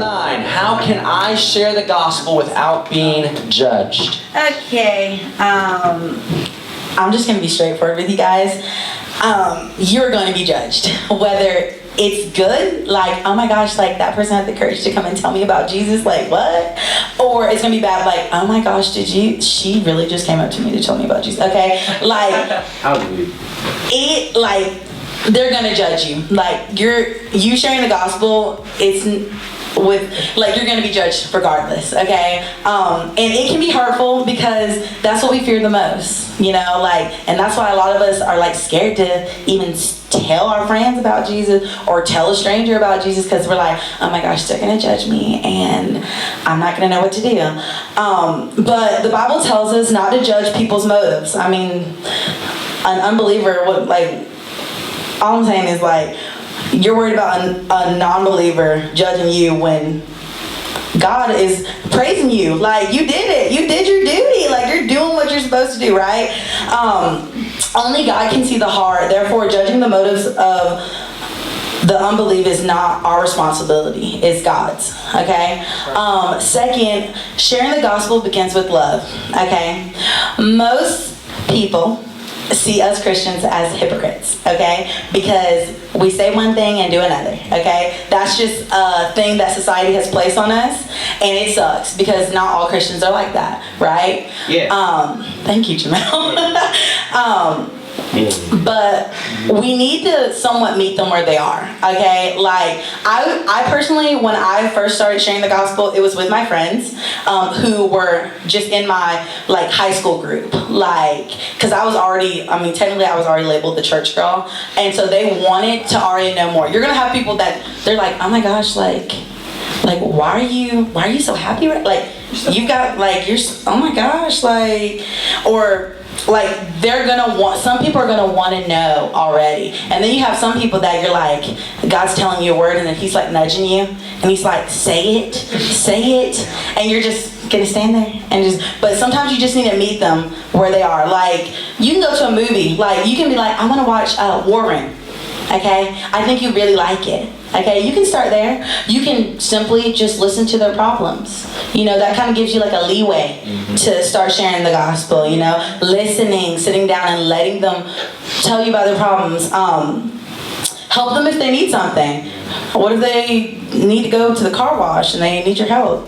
9, how can I share the gospel without being judged? Okay, I'm just going to be straightforward with you guys. You're going to be judged. Whether it's good, like, oh my gosh, like that person had the courage to come and tell me about Jesus, like what? Or it's going to be bad, like, oh my gosh, she really just came up to me to tell me about Jesus, okay? Like, they're going to judge you. Like, you sharing the gospel, you're going to be judged regardless, okay? And it can be hurtful because that's what we fear the most, you know, like, and that's why a lot of us are like scared to even tell our friends about Jesus or tell a stranger about Jesus because we're like, oh my gosh, they're going to judge me and I'm not going to know what to do. But the Bible tells us not to judge people's motives. I mean, an unbeliever would, like, all I'm saying is, like, you're worried about a non-believer judging you when God is praising you. Like, you did it. You did your duty. Like, you're doing what you're supposed to do, right? Only God can see the heart. Therefore, judging the motives of the unbelief is not our responsibility. It's God's, okay? Second, sharing the gospel begins with love, okay? Most people see us Christians as hypocrites, okay? Because we say one thing and do another, okay? That's just a thing that society has placed on us, and it sucks because not all Christians are like that, right? Yeah. Thank you, Jamel. But we need to somewhat meet them where they are, okay? Like, I personally, when I first started sharing the gospel, it was with my friends who were just in my, like, high school group. Like, because technically I was already labeled the church girl. And so they wanted to already know more. You're going to have people that, they're like, oh my gosh, like, why are you so happy? Like, you got, like, oh my gosh, like, or... like, some people are gonna want to know already, and then you have some people that you're like, God's telling you a word and then he's like nudging you and he's like, say it, and you're just gonna stand there and but sometimes you just need to meet them where they are. Like, you can go to a movie, like, you can be like, I want to watch Warren, okay? I think you really like it. Okay, you can start there. You can simply just listen to their problems. You know, that kind of gives you like a leeway to start sharing the gospel, you know, listening, sitting down and letting them tell you about their problems. Help them if they need something. What if they need to go to the car wash and they need your help?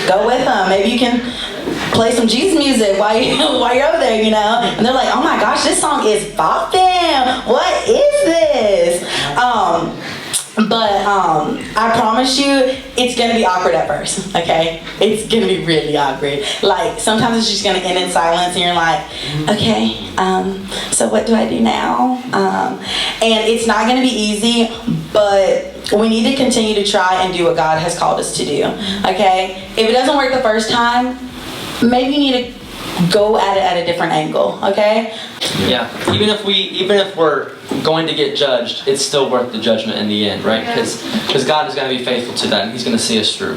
Go with them. Maybe you can play some Jesus music while you're over there, you know? And they're like, oh my gosh, this song is bopping. What is this? But I promise you, it's going to be awkward at first, okay? It's going to be really awkward. Like, sometimes it's just going to end in silence, and you're like, okay, so what do I do now? And it's not going to be easy, but we need to continue to try and do what God has called us to do, okay? If it doesn't work the first time, maybe you need to go at it at a different angle, okay? Yeah, even if we're going to get judged, it's still worth the judgment in the end, right? Because God is going to be faithful to that, and he's going to see us through.